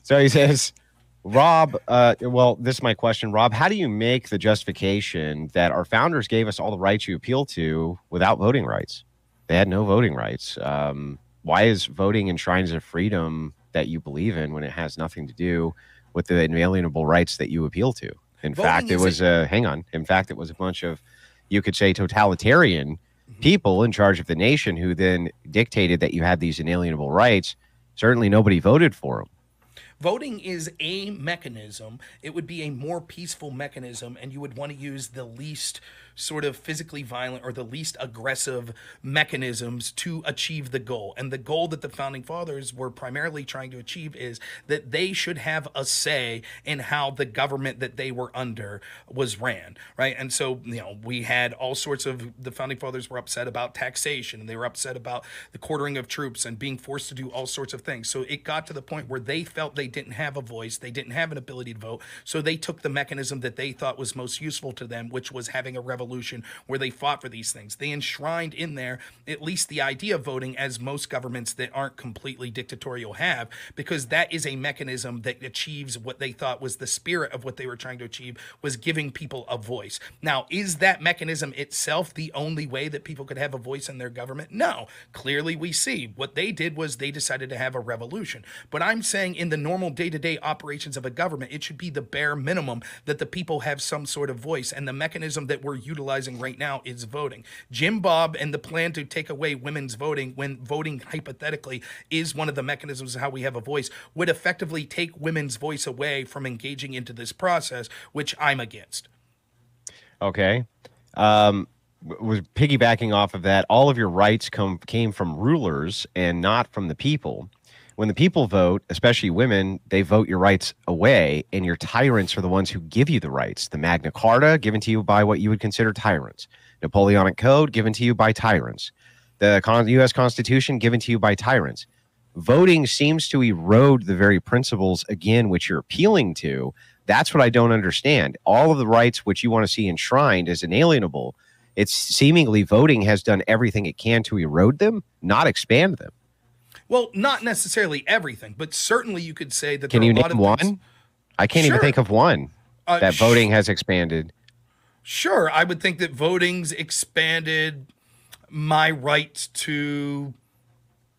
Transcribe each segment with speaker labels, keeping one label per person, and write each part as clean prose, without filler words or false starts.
Speaker 1: So he says, Rob, well, this is my question. Rob, how do you make the justification that our founders gave us all the rights you appeal to without voting rights? They had no voting rights. Why is voting enshrines of freedom that you believe in when it has nothing to do with the inalienable rights that you appeal to? In fact, it was hang on. In fact, it was a bunch of, you could say, totalitarian people in charge of the nation who then dictated that you had these inalienable rights. Certainly nobody voted for them.
Speaker 2: Voting is a mechanism. It would be a more peaceful mechanism, and you would want to use the least sort of physically violent or the least aggressive mechanisms to achieve the goal. And the goal that the founding fathers were primarily trying to achieve is that they should have a say in how the government that they were under was ran, right? And so, we had all sorts of, the founding fathers were upset about taxation, and they were upset about the quartering of troops and being forced to do all sorts of things. So it got to the point where they felt they didn't have a voice, they didn't have an ability to vote, so they took the mechanism that they thought was most useful to them, which was having a revolution where they fought for these things. They enshrined in there at least the idea of voting, as most governments that aren't completely dictatorial have, because that is a mechanism that achieves what they thought was the spirit of what they were trying to achieve, was giving people a voice. Now, is that mechanism itself the only way that people could have a voice in their government? No. Clearly we see what they did was they decided to have a revolution. But I'm saying in the normal day-to-day operations of a government, it should be the bare minimum that the people have some sort of voice, and the mechanism that we're utilizing right now is voting. Jim Bob and the plan to take away women's voting, when voting hypothetically is one of the mechanisms of how we have a voice, would effectively take women's voice away from engaging into this process, which I'm against.
Speaker 1: Okay. Was piggybacking off of that, all of your rights came from rulers and not from the people. When the people vote, especially women, they vote your rights away, and your tyrants are the ones who give you the rights. The Magna Carta, given to you by what you would consider tyrants. Napoleonic Code, given to you by tyrants. The U.S. Constitution, given to you by tyrants. Voting seems to erode the very principles, again, which you're appealing to. That's what I don't understand. All of the rights which you want to see enshrined as inalienable, it's seemingly voting has done everything it can to erode them, not expand them.
Speaker 2: Well, not necessarily everything, but certainly you could say that
Speaker 1: Can
Speaker 2: there
Speaker 1: you
Speaker 2: are a lot
Speaker 1: name
Speaker 2: of
Speaker 1: one?
Speaker 2: things.
Speaker 1: I can't even think of one that voting has expanded.
Speaker 2: Sure, I would think that voting's expanded my right to,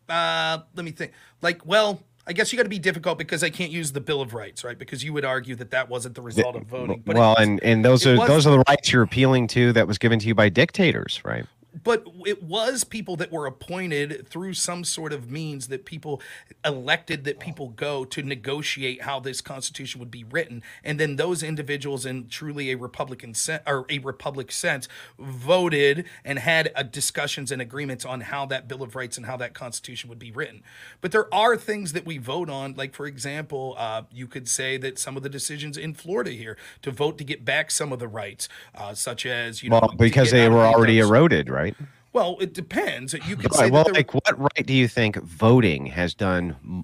Speaker 2: let me think. I guess you got to be difficult because I can't use the Bill of Rights, right? Because you would argue that that wasn't the result of voting.
Speaker 1: But those are the rights you're appealing to that was given to you by dictators, right?
Speaker 2: But it was people that were appointed through some sort of means that people elected, that people go to negotiate how this Constitution would be written, and then those individuals, in truly a Republican or a republic sense, voted and had discussions and agreements on how that Bill of Rights and how that Constitution would be written. But there are things that we vote on, like for example, you could say that some of the decisions in Florida here to vote to get back some of the rights, such as
Speaker 1: because they were already eroded, right?
Speaker 2: Well, it depends. You could say
Speaker 1: what right do you think voting has done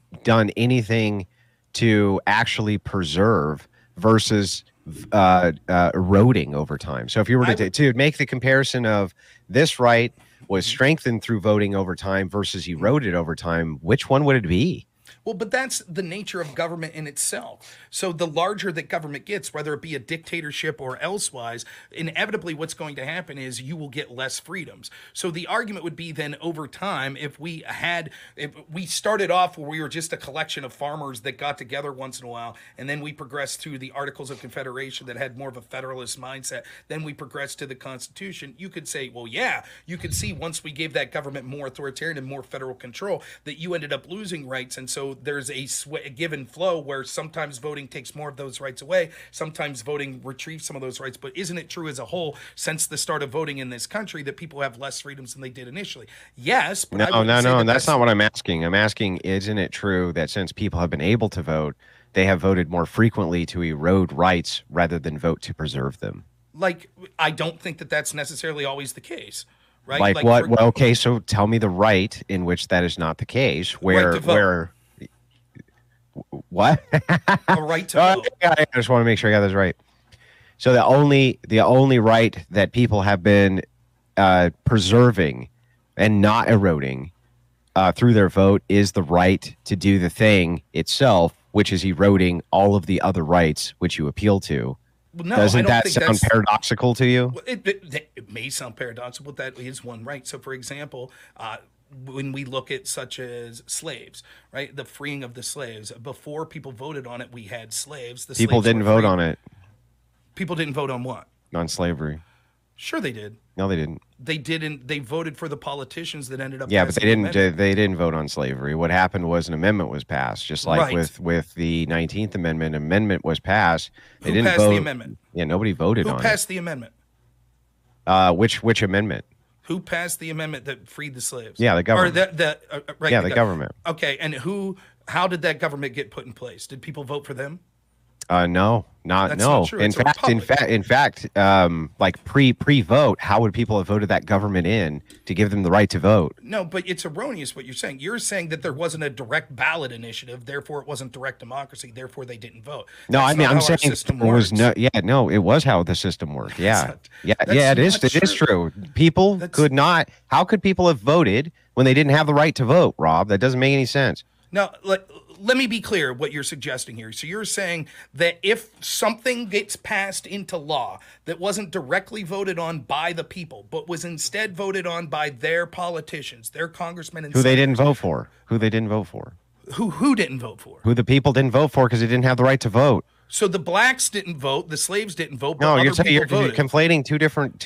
Speaker 1: anything to actually preserve versus eroding over time? So if you were to make the comparison of this right was strengthened through voting over time versus eroded over time, which one would it be?
Speaker 2: Well, but that's the nature of government in itself. So the larger that government gets, whether it be a dictatorship or elsewise, inevitably what's going to happen is you will get less freedoms. So the argument would be then over time, if we started off where we were just a collection of farmers that got together once in a while, and then we progressed through the Articles of Confederation that had more of a federalist mindset, then we progressed to the Constitution, you could say, well, yeah, you could see once we gave that government more authoritarian and more federal control that you ended up losing rights. And so there's a give and flow where sometimes voting takes more of those rights away, sometimes voting retrieves some of those rights. But isn't it true as a whole, since the start of voting in this country, that people have less freedoms than they did initially? Yes. But
Speaker 1: no, that's not what I'm asking. I'm asking, isn't it true that since people have been able to vote, they have voted more frequently to erode rights rather than vote to preserve them?
Speaker 2: I don't think that that's necessarily always the case. Right?
Speaker 1: Like what? Well, okay, so tell me the right in which that is not the case. Where what?
Speaker 2: A right to vote.
Speaker 1: I just want to make sure I got this right. So the only right that people have been preserving and not eroding through their vote is the right to do the thing itself, which is eroding all of the other rights which you appeal to.
Speaker 2: Well, no, I
Speaker 1: Doesn't
Speaker 2: don't
Speaker 1: that
Speaker 2: think
Speaker 1: sound
Speaker 2: that's
Speaker 1: paradoxical to you?
Speaker 2: well, it may sound paradoxical, but that is one right. So, for example, when we look at such as slaves, right, the freeing of the slaves, before people voted on it, we had slaves. The
Speaker 1: People
Speaker 2: slaves were
Speaker 1: didn't vote
Speaker 2: freed.
Speaker 1: on it,
Speaker 2: People didn't vote on what?
Speaker 1: on slavery.
Speaker 2: Sure, they did.
Speaker 1: No, they didn't.
Speaker 2: They didn't. They voted for the politicians that ended up.
Speaker 1: Yeah, but they
Speaker 2: passing the
Speaker 1: didn't.
Speaker 2: amendment.
Speaker 1: They didn't vote on slavery. What happened was an amendment was passed, just like
Speaker 2: Right.
Speaker 1: with the 19th Amendment. Amendment was passed. They
Speaker 2: Who
Speaker 1: didn't
Speaker 2: passed
Speaker 1: vote.
Speaker 2: the amendment?
Speaker 1: Yeah, nobody voted
Speaker 2: Who
Speaker 1: on
Speaker 2: passed the amendment?
Speaker 1: it. Which amendment?
Speaker 2: Who passed the amendment that freed the slaves?
Speaker 1: Yeah, the government.
Speaker 2: Or right?
Speaker 1: Yeah, the government.
Speaker 2: Okay, and who? How did that government get put in place? Did people vote for them?
Speaker 1: No, not
Speaker 2: That's
Speaker 1: no.
Speaker 2: not true.
Speaker 1: In
Speaker 2: It's a
Speaker 1: fact, in
Speaker 2: republic.
Speaker 1: fact, in fact, like pre-vote, how would people have voted that government in to give them the right to vote?
Speaker 2: No, but it's erroneous what you're saying. You're saying that there wasn't a direct ballot initiative, therefore it wasn't direct democracy, therefore they didn't vote.
Speaker 1: No,
Speaker 2: That's
Speaker 1: I mean
Speaker 2: not
Speaker 1: I'm
Speaker 2: how our
Speaker 1: saying
Speaker 2: system
Speaker 1: there was
Speaker 2: works.
Speaker 1: no. Yeah, no, it was how the system worked. Yeah,
Speaker 2: not-
Speaker 1: yeah,
Speaker 2: that's
Speaker 1: yeah. It is.
Speaker 2: not
Speaker 1: It is
Speaker 2: true.
Speaker 1: true. People could not. How could people have voted when they didn't have the right to vote? Rob, that doesn't make any sense.
Speaker 2: Now, let me be clear what you're suggesting here. So you're saying that if something gets passed into law that wasn't directly voted on by the people, but was instead voted on by their politicians, their congressmen and
Speaker 1: Who they
Speaker 2: senators,
Speaker 1: didn't vote for. Who they didn't vote for.
Speaker 2: who didn't vote for?
Speaker 1: Who the people didn't vote for because they didn't have the right to vote.
Speaker 2: So the blacks didn't vote, the slaves didn't vote, but
Speaker 1: No,
Speaker 2: other
Speaker 1: you're
Speaker 2: people
Speaker 1: you're
Speaker 2: voted.
Speaker 1: conflating two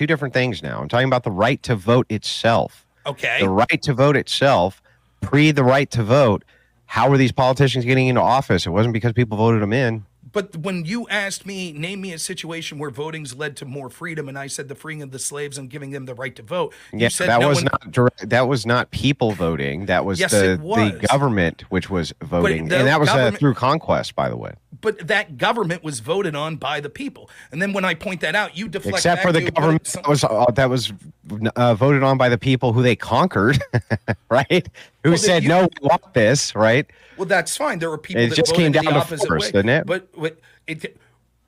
Speaker 1: different things now. I'm talking about the right to vote itself.
Speaker 2: Okay.
Speaker 1: The right to vote itself, pre the right to vote. How were these politicians getting into office? It wasn't because people voted them in.
Speaker 2: But when you asked me, name me a situation where voting's led to more freedom, and I said the freeing of the slaves and giving them the right to vote,
Speaker 1: Yeah,
Speaker 2: you said
Speaker 1: that
Speaker 2: no
Speaker 1: was
Speaker 2: one.
Speaker 1: not direct, that was not people voting. That was
Speaker 2: Yes,
Speaker 1: the
Speaker 2: it was.
Speaker 1: government which was voting,
Speaker 2: the
Speaker 1: and that was
Speaker 2: government-
Speaker 1: through conquest, by the way.
Speaker 2: But that government was voted on by the people, and then when I point that out, you deflect.
Speaker 1: Except
Speaker 2: back
Speaker 1: for the
Speaker 2: to, but
Speaker 1: government
Speaker 2: it's-
Speaker 1: that was voted on by the people who they conquered, right? Who
Speaker 2: Well,
Speaker 1: said
Speaker 2: you-
Speaker 1: no, we want this, right?
Speaker 2: Well, that's fine. There were people
Speaker 1: It
Speaker 2: that
Speaker 1: just
Speaker 2: voted
Speaker 1: came
Speaker 2: the
Speaker 1: down to
Speaker 2: opposite
Speaker 1: force,
Speaker 2: way.
Speaker 1: didn't it?
Speaker 2: But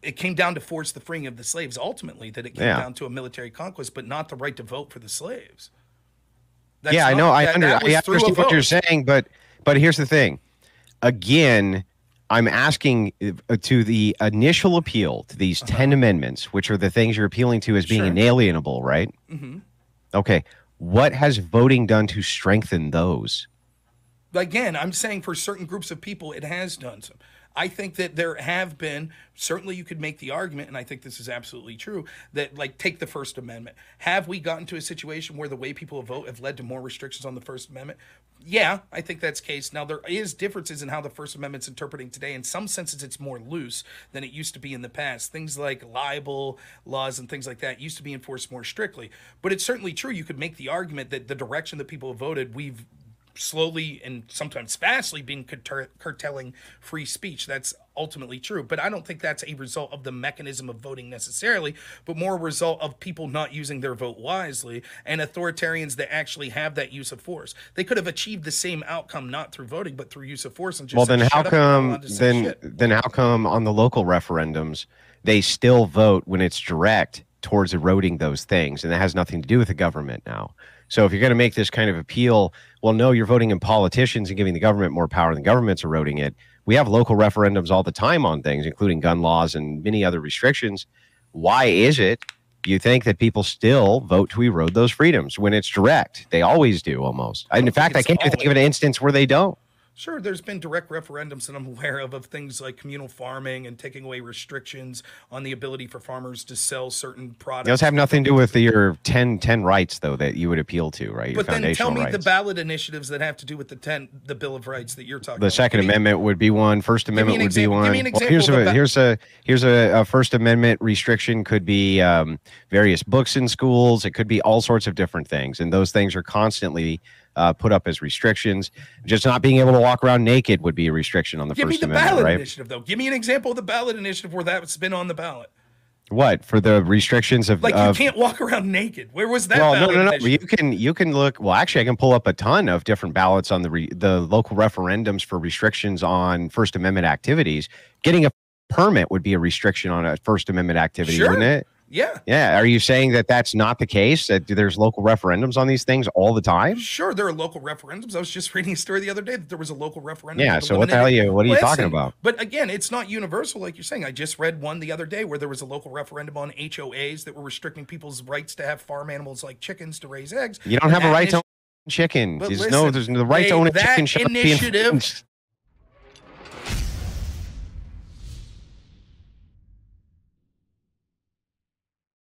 Speaker 2: it came down to force the freeing of the slaves. Ultimately, that it came
Speaker 1: Yeah.
Speaker 2: down to a military conquest, but not the right to vote for the slaves.
Speaker 1: Yeah, I know. I
Speaker 2: that was through a
Speaker 1: understand what you're
Speaker 2: vote.
Speaker 1: saying, but here's the thing. Again, I'm asking to the initial appeal to these 10 amendments, which are the things you're appealing to as being
Speaker 2: Sure.
Speaker 1: inalienable, right? Mm-hmm. Okay. What has voting done to strengthen those?
Speaker 2: Again, I'm saying for certain groups of people, it has done some. I think that there have been, certainly you could make the argument, and I think this is absolutely true, that like take the First Amendment. Have we gotten to a situation where the way people vote have led to more restrictions on the First Amendment? Yeah, I think that's the case. Now, there is differences in how the First Amendment's interpreting today. In some senses, it's more loose than it used to be in the past. Things like libel laws and things like that used to be enforced more strictly. But it's certainly true. You could make the argument that the direction that people have voted, we've slowly and sometimes fastly been curtailing free speech. That's ultimately true. But I don't think that's a result of the mechanism of voting necessarily, but more a result of people not using their vote wisely and authoritarians that actually have that use of force. They could have achieved the same outcome not through voting, but through use of force and just
Speaker 1: Well,
Speaker 2: said,
Speaker 1: then how
Speaker 2: "Shut up, you're not
Speaker 1: come
Speaker 2: allowed to say shit."
Speaker 1: then how come on the local referendums they still vote when it's direct towards eroding those things, and that has nothing to do with the government now? So if you're going to make this kind of appeal, well, no, you're voting in politicians and giving the government more power than the government's eroding it. We have local referendums all the time on things, including gun laws and many other restrictions. Why is it you think that people still vote to erode those freedoms when it's direct? They always do, almost. And in fact, I
Speaker 2: it's
Speaker 1: can't even think of an instance where they don't.
Speaker 2: Sure, there's been direct referendums that I'm aware of things like communal farming and taking away restrictions on the ability for farmers to sell certain products.
Speaker 1: Those have nothing to do with your 10 rights, though, that you would appeal to, right? Your
Speaker 2: But then tell
Speaker 1: foundational
Speaker 2: me the
Speaker 1: rights.
Speaker 2: ballot initiatives that have to do with the Bill of Rights that you're talking about.
Speaker 1: The Second
Speaker 2: Give me-
Speaker 1: Amendment would be one. First Amendment
Speaker 2: an
Speaker 1: would be
Speaker 2: example-
Speaker 1: one.
Speaker 2: give me an
Speaker 1: Well,
Speaker 2: example of
Speaker 1: here's a First Amendment restriction. Could be various books in schools. It could be all sorts of different things, and those things are constantly put up as restrictions. Just not being able to walk around naked would be a restriction on the
Speaker 2: Give me
Speaker 1: First
Speaker 2: the
Speaker 1: Amendment,
Speaker 2: ballot
Speaker 1: right?
Speaker 2: initiative, though. Give me an example of the ballot initiative where that's been on the ballot.
Speaker 1: What for the restrictions of
Speaker 2: Like you can't walk around naked. Where was that?
Speaker 1: Well,
Speaker 2: ballot
Speaker 1: no.
Speaker 2: initiative?
Speaker 1: You can look. Well, actually, I can pull up a ton of different ballots on the local referendums for restrictions on First Amendment activities. Getting a permit would be a restriction on a First Amendment activity,
Speaker 2: Sure.
Speaker 1: wouldn't it?
Speaker 2: Yeah.
Speaker 1: Yeah. Are you saying that that's not the case? That there's local referendums on these things all the time?
Speaker 2: Sure, there are local referendums. I was just reading a story the other day that there was a local referendum
Speaker 1: Yeah.
Speaker 2: that
Speaker 1: So what the hell
Speaker 2: eliminated.
Speaker 1: what are you talking
Speaker 2: Listen,
Speaker 1: about?
Speaker 2: but again, it's not universal like you're saying. I just read one the other day where there was a local referendum on HOAs that were restricting people's rights to have farm animals like chickens to raise eggs.
Speaker 1: You don't
Speaker 2: And
Speaker 1: have a
Speaker 2: that
Speaker 1: right to own chicken.
Speaker 2: but
Speaker 1: There's
Speaker 2: listen,
Speaker 1: the right to own a
Speaker 2: that
Speaker 1: chicken. Shut up being
Speaker 2: initiative,